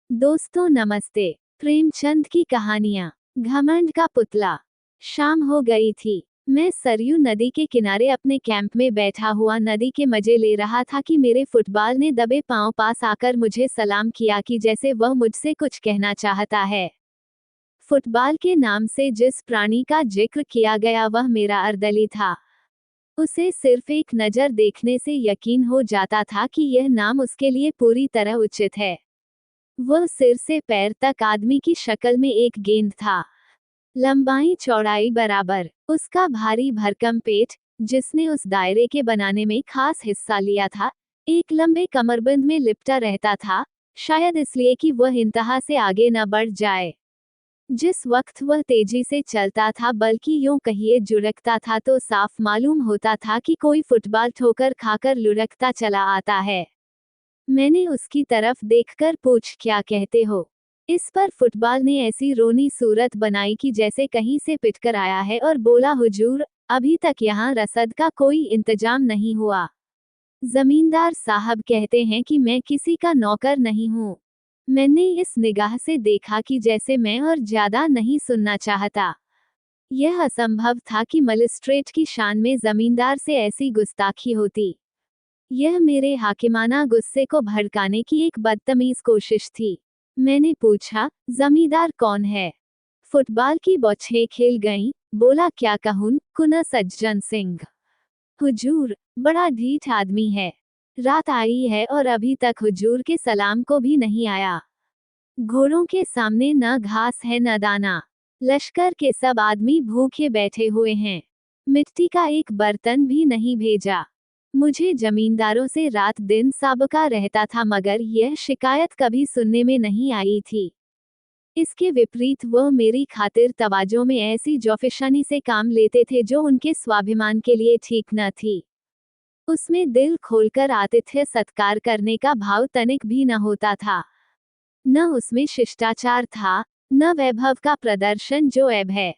दोस्तों नमस्ते। प्रेमचंद की कहानियां। घमंड का पुतला। शाम हो गई थी। मैं सरयू नदी के किनारे अपने कैंप में बैठा हुआ नदी के मजे ले रहा था कि मेरे फुटबॉल ने दबे पांव पास आकर मुझे सलाम किया कि जैसे वह मुझसे कुछ कहना चाहता है। फुटबॉल के नाम से जिस प्राणी का जिक्र किया गया वह मेरा अर्दली था। उसे सिर्फ एक नज़र देखने से यकीन हो जाता था कि यह नाम उसके लिए पूरी तरह उचित है। वह सिर से पैर तक आदमी की शक्ल में एक गेंद था, लंबाई चौड़ाई बराबर। उसका भारी भरकम पेट, जिसने उस दायरे के बनाने में खास हिस्सा लिया था, एक लंबे कमरबंद में लिपटा रहता था, शायद इसलिए कि वह इंतहा से आगे न बढ़ जाए। जिस वक्त वह तेजी से चलता था, बल्कि यूं कहिए जुड़कता था, तो साफ मालूम होता था कि कोई फुटबॉल ठोकर खाकर लुढ़कता चला आता है। मैंने उसकी तरफ देखकर पूछ, क्या कहते हो? इस पर फुटबॉल ने ऐसी रोनी सूरत बनाई कि जैसे कहीं से पिटकर आया है और बोला, हुजूर, अभी तक यहाँ रसद का कोई इंतजाम नहीं हुआ। जमींदार साहब कहते हैं कि मैं किसी का नौकर नहीं हूँ। मैंने इस निगाह से देखा कि जैसे मैं और ज्यादा नहीं सुनना चाहता। यह असंभव था कि मजिस्ट्रेट की शान में जमींदार से ऐसी गुस्ताखी होती। यह मेरे हाकिमाना गुस्से को भड़काने की एक बदतमीज कोशिश थी। मैंने पूछा, जमींदार कौन है? फुटबॉल की बौछें खेल गईं, बोला, क्या कहूं, कुना सज्जन सिंह। हुजूर, बड़ा ढीठ आदमी है। रात आई है और अभी तक हुजूर के सलाम को भी नहीं आया। घोड़ों के सामने न घास है न दाना। लश्कर के सब आदमी भूखे बैठे हुए हैं। मिट्टी का एक बर्तन भी नहीं भेजा। मुझे जमींदारों से रात दिन साबका रहता था, मगर यह शिकायत कभी सुनने में नहीं आई थी। इसके विपरीत वह मेरी खातिर तवाजो में ऐसी जौफिशानी से काम लेते थे जो उनके स्वाभिमान के लिए ठीक न थी। उसमें दिल खोलकर आतिथ्य सत्कार करने का भाव तनिक भी न होता था। न उसमें शिष्टाचार था, न वैभव का प्रदर्शन जो ऐब है।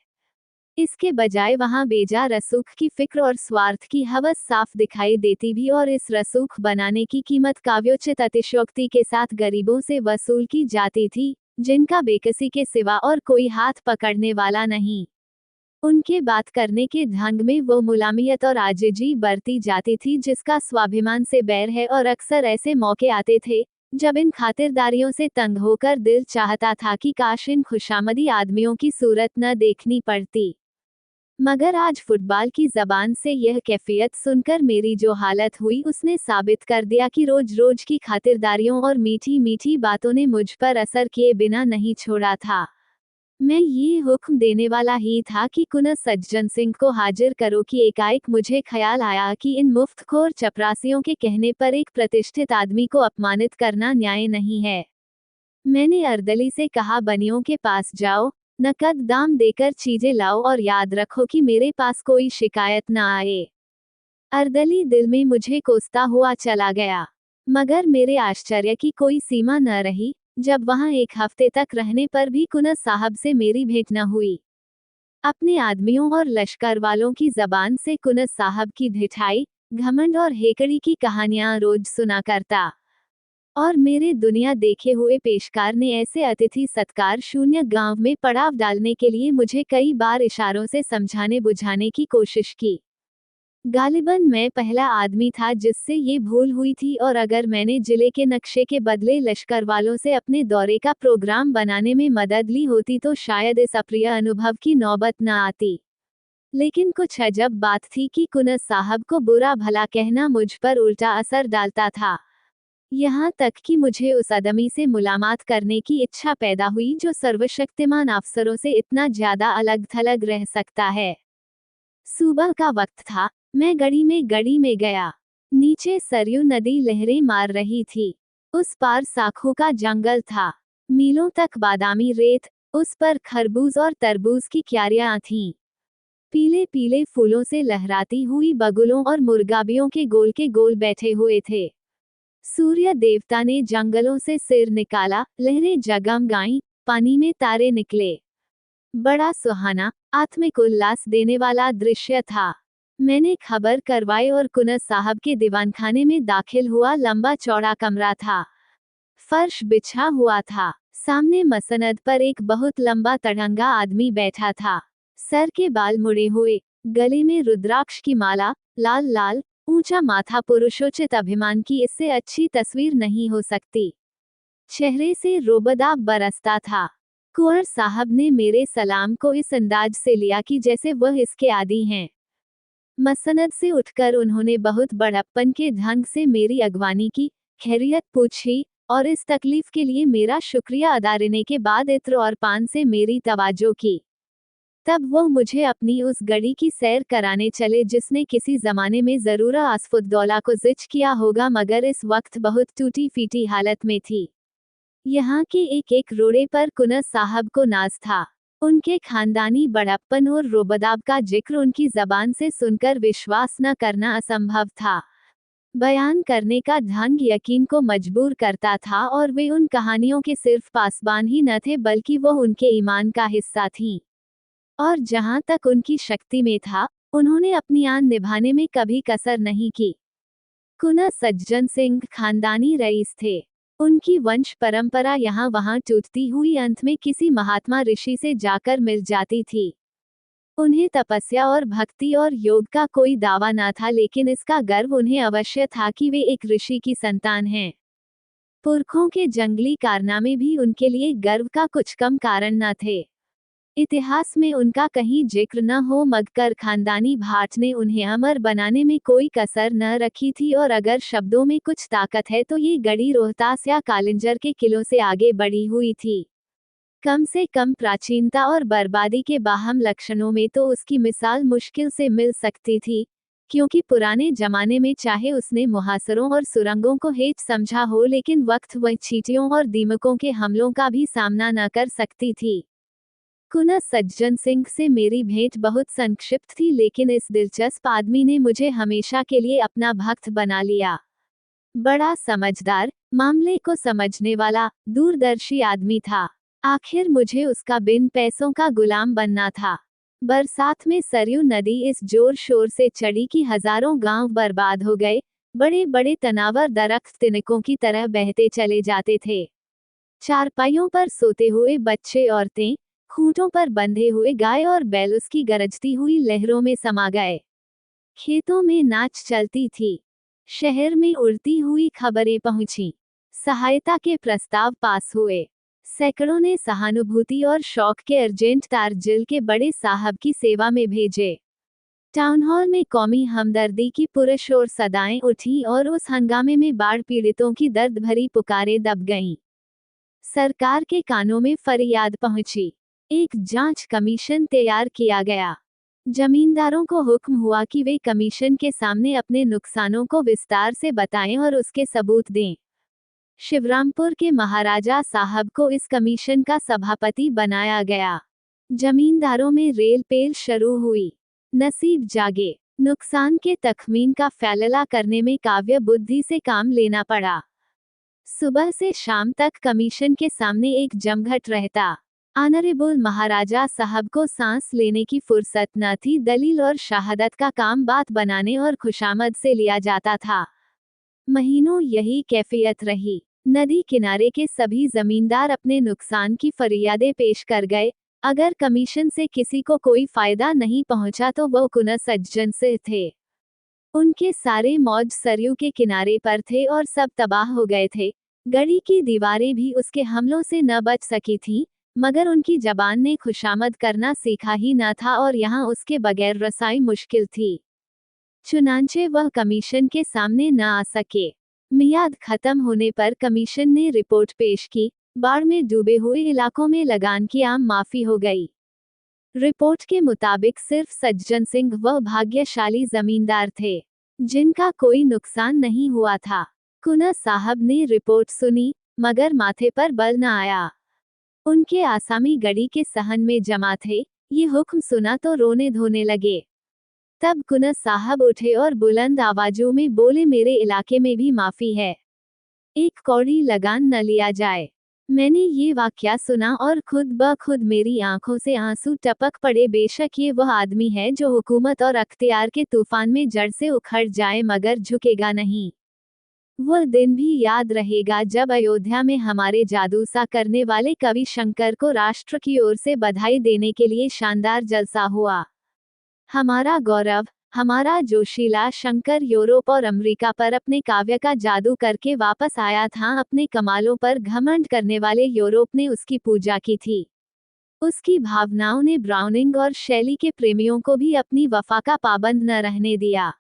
इसके बजाय वहां बेजा रसूख की फिक्र और स्वार्थ की हवस साफ दिखाई देती भी, और इस रसूख बनाने की कीमत काव्योचित अतिशयोक्ति के साथ गरीबों से वसूल की जाती थी, जिनका बेकसी के सिवा और कोई हाथ पकड़ने वाला नहीं। उनके बात करने के ढंग में वो मुलामियत और आजिजी बरती जाती थी जिसका स्वाभिमान से बैर है, और अक्सर ऐसे मौके आते थे जब इन खातिरदारियों से तंग होकर दिल चाहता था कि काश इन खुशामदी आदमियों की सूरत न देखनी पड़ती। मगर आज फुटबॉल की जबान से यह कैफियत सुनकर मेरी जो हालत हुई, उसने साबित कर दिया कि रोज रोज की खातिरदारियों और मीठी मीठी बातों ने मुझ पर असर किए बिना नहीं छोड़ा था। मैं ये हुक्म देने वाला ही था कि कुना सज्जन सिंह को हाजिर करो कि एकाएक मुझे ख्याल आया कि इन मुफ्तखोर चपरासियों के कहने पर एक प्रतिष्ठित आदमी को अपमानित करना न्याय नहीं है। मैंने अर्दली से कहा, बनियों के पास जाओ, नकद दाम देकर चीजें लाओ और याद रखो कि मेरे पास कोई शिकायत न आए। अर्दली दिल में मुझे कोसता हुआ चला गया। मगर मेरे आश्चर्य की कोई सीमा न रही जब वहां एक हफ्ते तक रहने पर भी कुना साहब से मेरी भेंट न हुई। अपने आदमियों और लश्कर वालों की जबान से कुना साहब की ढिठाई, घमंड और हेकड़ी की कहानियां रोज सुना करता। और मेरे दुनिया देखे हुए पेशकार ने ऐसे अतिथि सत्कार शून्य गांव में पड़ाव डालने के लिए मुझे कई बार इशारों से समझाने बुझाने की कोशिश की। गालिबन मैं पहला आदमी था जिससे ये भूल हुई थी, और अगर मैंने जिले के नक्शे के बदले लश्कर वालों से अपने दौरे का प्रोग्राम बनाने में मदद ली होती तो शायद इस अप्रिय अनुभव की नौबत न आती। लेकिन कुछ अजब बात थी कि कुना साहब को बुरा भला कहना मुझ पर उल्टा असर डालता था। यहाँ तक कि मुझे उस आदमी से मुलाकात करने की इच्छा पैदा हुई जो सर्वशक्तिमान अफसरों से इतना ज्यादा अलग थलग रह सकता है। सुबह का वक्त था। मैं गड़ी में गया। नीचे सरयू नदी लहरें मार रही थी। उस पार साखू का जंगल था। मीलों तक बादामी रेत, उस पर खरबूज और तरबूज की क्यारियां थीं। पीले पीले फूलों से लहराती हुई बगुलों और मुर्गाबियों के गोल बैठे हुए थे। सूर्य देवता ने जंगलों से सिर निकाला, लहरें जगमगाईं, पानी में तारे निकले। बड़ा सुहाना, आत्मिक उल्लास देने वाला दृश्य था। मैंने खबर करवाई और कुना साहब के दीवानखाने में दाखिल हुआ। लंबा चौड़ा कमरा था। फर्श बिछा हुआ था। सामने मसनद पर एक बहुत लंबा तड़ंगा आदमी बैठा था। सर के बाल मुड़े हुए, गले में रुद्राक्ष की माला, लाल लाल, ऊंचा माथा। पुरुषोचित अभिमान की इससे अच्छी तस्वीर नहीं हो सकती। चेहरे से रोबदाब बरसता था। कुंवर साहब ने मेरे सलाम को इस अंदाज से लिया कि जैसे वह इसके आदी हैं। मसनद से उठकर उन्होंने बहुत बड़प्पन के ढंग से मेरी अगवानी की, खैरियत पूछी और इस तकलीफ के लिए मेरा शुक्रिया अदा करने के बाद इत्र और पान से मेरी तवाजो की। तब वह मुझे अपनी उस गड़ी की सैर कराने चले जिसने किसी जमाने में जरूर आसफुद्दौला को जिच किया होगा, मगर इस वक्त बहुत टूटी फीटी हालत में थी। यहाँ के एक एक रोड़े पर कुनस साहब को नाज था। उनके खानदानी बड़प्पन और रोबदाब का जिक्र उनकी जबान से सुनकर विश्वास न करना असंभव था। बयान करने का ढंग यकीन को मजबूर करता था और वे उन कहानियों के सिर्फ पासबान ही न थे बल्कि वह उनके ईमान का हिस्सा थीं। और जहां तक उनकी शक्ति में था, उन्होंने अपनी आन निभाने में कभी कसर नहीं की। कुनस सज्जन सिंह खानदानी रईस थे। उनकी वंश परंपरा यहाँ वहाँ टूटती हुई अंत में किसी महात्मा ऋषि से जाकर मिल जाती थी। उन्हें तपस्या और भक्ति और योग का कोई दावा न था, लेकिन इसका गर्व उन्हें अवश्य था कि वे एक ऋषि की संतान हैं। पुरखों के जंगली कारनामे भी उनके लिए गर्व का कुछ कम कारण न थे। इतिहास में उनका कहीं जिक्र न हो, मगर खानदानी भाट ने उन्हें अमर बनाने में कोई कसर न रखी थी। और अगर शब्दों में कुछ ताकत है तो ये गढ़ी रोहतास या कालिंजर के किलों से आगे बढ़ी हुई थी। कम से कम प्राचीनता और बर्बादी के बाहम लक्षणों में तो उसकी मिसाल मुश्किल से मिल सकती थी, क्योंकि पुराने जमाने में चाहे उसने मुहासरों और सुरंगों को हेठ समझा हो, लेकिन वक्त वह चींटियों और दीमकों के हमलों का भी सामना न कर सकती थी। कुनस सज्जन सिंह से मेरी भेंट बहुत संक्षिप्त थी, लेकिन इस दिलचस्प आदमी ने मुझे हमेशा के लिए अपना भक्त बना लिया। बड़ा समझदार, मामले को समझने वाला, दूरदर्शी आदमी था। आखिर मुझे उसका बिन पैसों का गुलाम बनना था। बरसात में सरयू नदी इस जोर शोर से चढ़ी कि हजारों गांव बर्बाद हो गए। बड़े बड़े तनावर दरख्त तिनकों की तरह बहते चले जाते थे। चारपाइयों पर सोते हुए बच्चे, औरतें, खूंटों पर बंधे हुए गाय और बैल उसकी गरजती हुई लहरों में समा गए। खेतों में नाच चलती थी। शहर में उड़ती हुई खबरें पहुंची। सहायता के प्रस्ताव पास हुए। सैकड़ों ने सहानुभूति और शौक के अर्जेंट तारजिल के बड़े साहब की सेवा में भेजे। टाउन हॉल में कौमी हमदर्दी की पुरशोर सदाएं उठी और उस हंगामे में बाढ़ पीड़ितों की दर्द भरी पुकारें दब गईं। सरकार के कानों में फरियाद पहुंची। एक जांच कमीशन तैयार किया गया। जमींदारों को हुक्म हुआ कि वे कमीशन के सामने अपने नुकसानों को विस्तार से बताएं और उसके सबूत दें। शिवरामपुर के महाराजा साहब को इस कमीशन का सभापति बनाया गया। जमींदारों में रेल पेल शुरू हुई। नसीब जागे। नुकसान के तखमीन का फैसला करने में काव्य बुद्धि से काम लेना पड़ा। सुबह से शाम तक कमीशन के सामने एक जमघट रहता। ऑनरेबल महाराजा साहब को सांस लेने की फुर्सत न थी। दलील और शहादत का काम बात बनाने और खुशामद से लिया जाता था। महीनों यही कैफियत रही। नदी किनारे के सभी जमींदार अपने नुकसान की फरियादें पेश कर गए। अगर कमीशन से किसी को कोई फायदा नहीं पहुंचा तो वह कुनस सज्जन से थे। उनके सारे मौज सरयू के किनारे पर थे और सब तबाह हो गए थे। गढ़ी की दीवारें भी उसके हमलों से न बच सकी थीं, मगर उनकी जबान ने खुशामद करना सीखा ही न था और यहाँ उसके बगैर रसाई मुश्किल थी। चुनांचे वह कमीशन के सामने न आ सके। मियाद खत्म होने पर कमीशन ने रिपोर्ट पेश की। बाढ़ में डूबे हुए इलाकों में लगान की आम माफी हो गई। रिपोर्ट के मुताबिक सिर्फ सज्जन सिंह वह भाग्यशाली जमींदार थे जिनका कोई नुकसान नहीं हुआ था। कुनस साहब ने रिपोर्ट सुनी, मगर माथे पर बल न आया। उनके आसामी गढ़ी के सहन में जमा थे। ये हुक्म सुना तो रोने धोने लगे। तब कुनस साहब उठे और बुलंद आवाजों में बोले, मेरे इलाके में भी माफी है। एक कौड़ी लगान न लिया जाए। मैंने ये वाकया सुना और खुद ब खुद मेरी आंखों से आंसू टपक पड़े। बेशक ये वह आदमी है जो हुकूमत और अख्तियार के तूफान में जड़ से उखड़ जाए, मगर झुकेगा नहीं। वह दिन भी याद रहेगा जब अयोध्या में हमारे जादू सा करने वाले कवि शंकर को राष्ट्र की ओर से बधाई देने के लिए शानदार जलसा हुआ। हमारा गौरव, हमारा जोशीला शंकर यूरोप और अमेरिका पर अपने काव्य का जादू करके वापस आया था। अपने कमालों पर घमंड करने वाले यूरोप ने उसकी पूजा की थी। उसकी भावनाओं ने ब्राउनिंग और शैली के प्रेमियों को भी अपनी वफा का पाबंद न रहने दिया।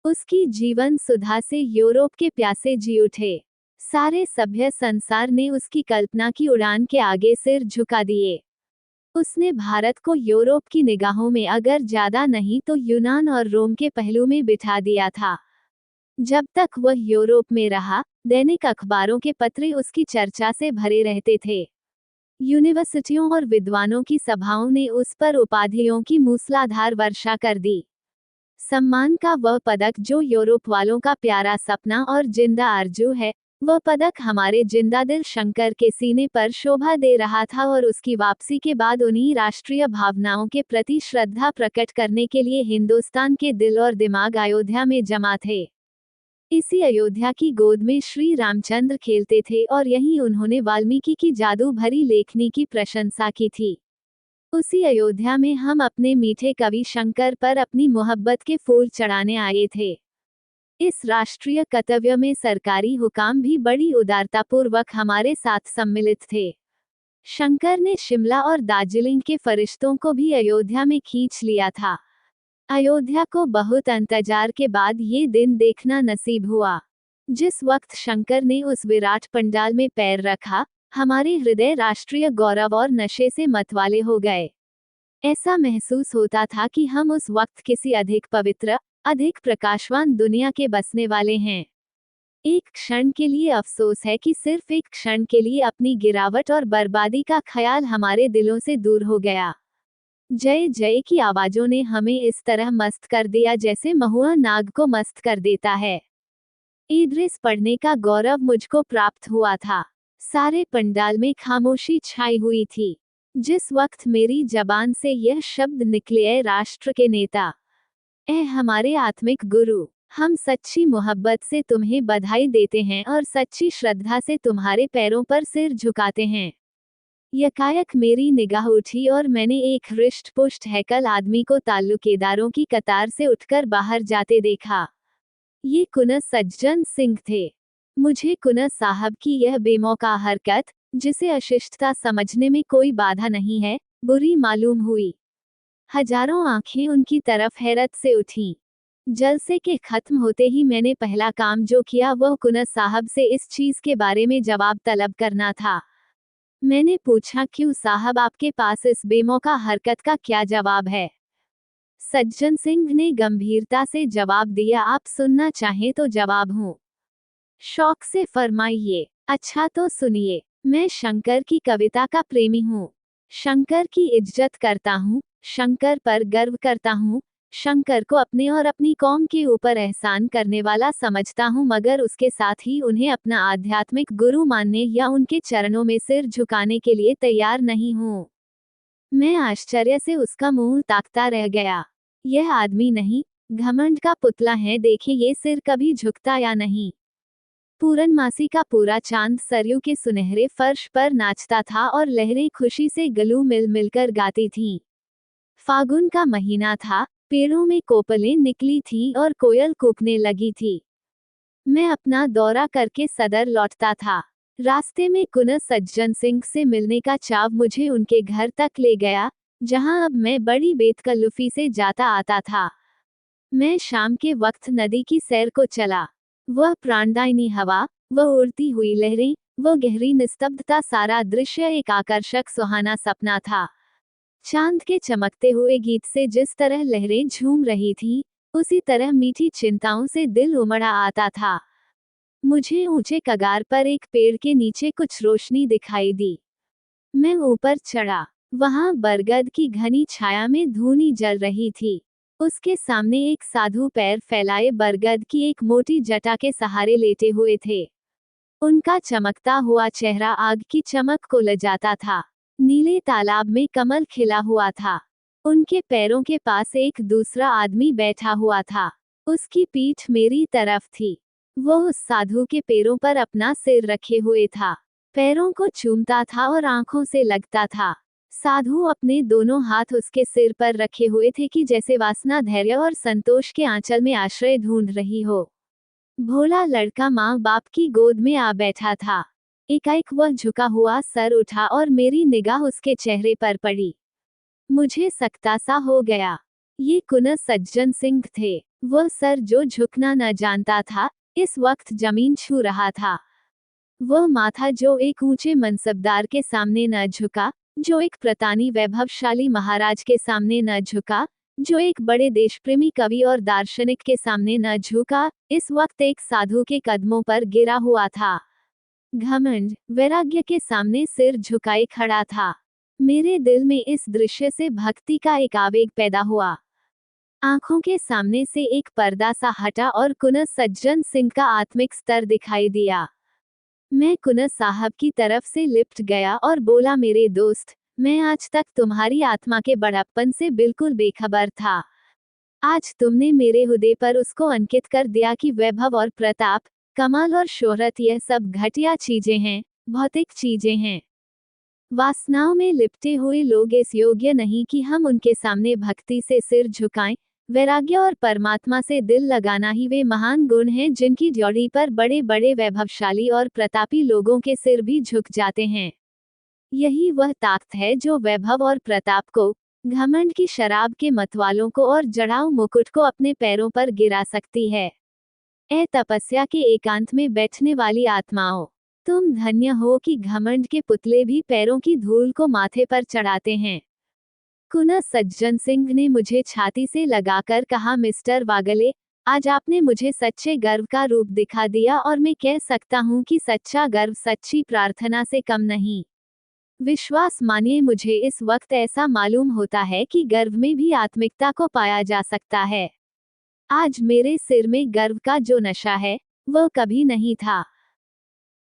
उसकी जीवन सुधा से यूरोप के प्यासे जी उठे। सारे सभ्य संसार ने उसकी कल्पना की उड़ान के आगे सिर झुका दिए। उसने भारत को यूरोप की निगाहों में अगर ज्यादा नहीं तो यूनान और रोम के पहलू में बिठा दिया था। जब तक वह यूरोप में रहा, दैनिक अखबारों के पत्रे उसकी चर्चा से भरे रहते थे। यूनिवर्सिटियों और विद्वानों की सभाओं ने उस पर उपाधियों की मूसलाधार वर्षा कर दी। सम्मान का वह पदक जो यूरोप वालों का प्यारा सपना और जिंदा आरजू है, वह पदक हमारे जिंदा दिल शंकर के सीने पर शोभा दे रहा था और उसकी वापसी के बाद उन्हीं राष्ट्रीय भावनाओं के प्रति श्रद्धा प्रकट करने के लिए हिंदुस्तान के दिल और दिमाग अयोध्या में जमा थे। इसी अयोध्या की गोद में श्री रामचंद्र खेलते थे और यहीं उन्होंने वाल्मीकि की जादू भरी लेखनी की प्रशंसा की थी। उसी अयोध्या में हम अपने मीठे कवि शंकर पर अपनी मोहब्बत के फूल चढ़ाने आए थे। इस राष्ट्रीय कर्तव्य में सरकारी हुकाम भी बड़ी उदारतापूर्वक हमारे साथ सम्मिलित थे। शंकर ने शिमला और दार्जिलिंग के फरिश्तों को भी अयोध्या में खींच लिया था। अयोध्या को बहुत इंतजार के बाद ये दिन देखना नसीब हुआ। जिस वक्त शंकर ने उस विराट पंडाल में पैर रखा, हमारे हृदय राष्ट्रीय गौरव और नशे से मतवाले हो गए। ऐसा महसूस होता था कि हम उस वक्त किसी अधिक पवित्र, अधिक प्रकाशवान दुनिया के बसने वाले हैं। एक क्षण के लिए अफसोस है कि सिर्फ एक क्षण के लिए अपनी गिरावट और बर्बादी का ख्याल हमारे दिलों से दूर हो गया। जय जय की आवाजों ने हमें इस तरह मस्त कर दिया जैसे महुआ नाग को मस्त कर देता है। इद्रिस पढ़ने का गौरव मुझको प्राप्त हुआ था। सारे पंडाल में खामोशी छाई हुई थी। जिस वक्त मेरी जबान से यह शब्द निकले, ए राष्ट्र के नेता, ए हमारे आत्मिक गुरु, हम सच्ची मोहब्बत से तुम्हें बधाई देते हैं और सच्ची श्रद्धा से तुम्हारे पैरों पर सिर झुकाते हैं। यकायक मेरी निगाह उठी और मैंने एक हृष्ट पुष्ट हैकल आदमी को ताल्लुकेदारों की कतार से उठकर बाहर जाते देखा। ये कुनस सज्जन सिंह थे। मुझे कुनस साहब की यह बेमौका हरकत, जिसे अशिष्टता समझने में कोई बाधा नहीं है, बुरी मालूम हुई। हजारों आंखें उनकी तरफ हैरत से उठीं। जलसे के खत्म होते ही मैंने पहला काम जो किया वह कुनस साहब से इस चीज के बारे में जवाब तलब करना था। मैंने पूछा, क्यों साहब, आपके पास इस बेमौका हरकत का क्या जवाब है? सज्जन सिंह ने गंभीरता से जवाब दिया, आप सुनना चाहें तो जवाब हूँ। शौक से फरमाइए। अच्छा तो सुनिए, मैं शंकर की कविता का प्रेमी हूँ। शंकर की इज्जत करता हूँ, शंकर पर गर्व करता हूँ, शंकर को अपने और अपनी कौम के ऊपर एहसान करने वाला समझता हूँ, मगर उसके साथ ही उन्हें अपना आध्यात्मिक गुरु मानने या उनके चरणों में सिर झुकाने के लिए तैयार नहीं हूँ। मैं आश्चर्य से उसका मुंह ताकता रह गया। यह आदमी नहीं, घमंड का पुतला है। देखे ये सिर कभी झुकता या नहीं। पूरनमासी का पूरा चांद सरयू के सुनहरे फर्श पर नाचता था और लहरें खुशी से गलू मिल मिलकर गाती थीं। फागुन का महीना था, पेड़ों में कोपलें निकली थीं और कोयल कूकने लगी थी। मैं अपना दौरा करके सदर लौटता था। रास्ते में कुनस सज्जन सिंह से मिलने का चाव मुझे उनके घर तक ले गया, जहां अब मैं बड़ी बेतकल्लुफी से जाता आता था। मैं शाम के वक्त नदी की सैर को चला। वह प्राणदायिनी हवा, वह उड़ती हुई लहरें, वह गहरी निस्तब्धता, सारा दृश्य एक आकर्षक सुहाना सपना था। चांद के चमकते हुए गीत से जिस तरह लहरें झूम रही थीं, उसी तरह मीठी चिंताओं से दिल उमड़ा आता था। मुझे ऊंचे कगार पर एक पेड़ के नीचे कुछ रोशनी दिखाई दी। मैं ऊपर चढ़ा। वहां बरगद की घनी छाया में धूनी जल रही थी। उसके सामने एक साधु पैर फैलाए बरगद की एक मोटी जटा के सहारे लेटे हुए थे। उनका चमकता हुआ चेहरा आग की चमक को लजाता था। नीले तालाब में कमल खिला हुआ था। उनके पैरों के पास एक दूसरा आदमी बैठा हुआ था। उसकी पीठ मेरी तरफ थी। वो उस साधु के पैरों पर अपना सिर रखे हुए था, पैरों को चूमता था और आंखों से लगता था। साधु अपने दोनों हाथ उसके सिर पर रखे हुए थे कि जैसे वासना धैर्य और संतोष के आंचल में आश्रय ढूंढ रही हो। भोला लड़का माँ बाप की गोद में आ बैठा था। एकाएक वह झुका हुआ सर उठा और मेरी निगाह उसके चेहरे पर पड़ी। मुझे सकता सा हो गया, ये कुनस सज्जन सिंह थे। वह सर जो झुकना न जानता था, इस वक्त जमीन छू रहा था। वह माथा जो एक ऊंचे मनसबदार के सामने न झुका, जो एक प्रतानी वैभवशाली महाराज के सामने न झुका, जो एक बड़े देशप्रेमी कवि और दार्शनिक के सामने न झुका, इस वक्त एक साधु के कदमों पर गिरा हुआ था। घमंड, वैराग्य के सामने सिर झुकाए खड़ा था। मेरे दिल में इस दृश्य से भक्ति का एक आवेग पैदा हुआ। आंखों के सामने से एक पर्दा सा हटा और कुनस सज्जन सिंह का आत्मिक स्तर दिखाई दिया। मैं कुनस साहब की तरफ से लिपट गया और बोला, मेरे दोस्त, मैं आज तक तुम्हारी आत्मा के बड़प्पन से बिल्कुल बेखबर था। आज तुमने मेरे हृदय पर उसको अंकित कर दिया कि वैभव और प्रताप, कमाल और शोहरत यह सब घटिया चीजें हैं, भौतिक चीजें हैं। वासनाओं में लिपटे हुए लोग इस योग्य नहीं कि हम उनके सामने भक्ति से सिर झुकाएं। वैराग्य और परमात्मा से दिल लगाना ही वे महान गुण हैं जिनकी ड्योढ़ी पर बड़े बड़े वैभवशाली और प्रतापी लोगों के सिर भी झुक जाते हैं। यही वह ताकत है जो वैभव और प्रताप को, घमंड की शराब के मतवालों को और जड़ाऊ मुकुट को अपने पैरों पर गिरा सकती है। ए तपस्या के एकांत में बैठने वाली आत्माओं, तुम धन्य हो कि घमंड के पुतले भी पैरों की धूल को माथे पर चढ़ाते हैं। कुनस सज्जन सिंह ने मुझे छाती से लगाकर कहा, मिस्टर वागले, आज आपने मुझे सच्चे गर्व का रूप दिखा दिया और मैं कह सकता हूँ कि सच्चा गर्व सच्ची प्रार्थना से कम नहीं। विश्वास मानिए, मुझे इस वक्त ऐसा मालूम होता है कि गर्व में भी आत्मिकता को पाया जा सकता है। आज मेरे सिर में गर्व का जो नशा है, वह कभी नहीं था।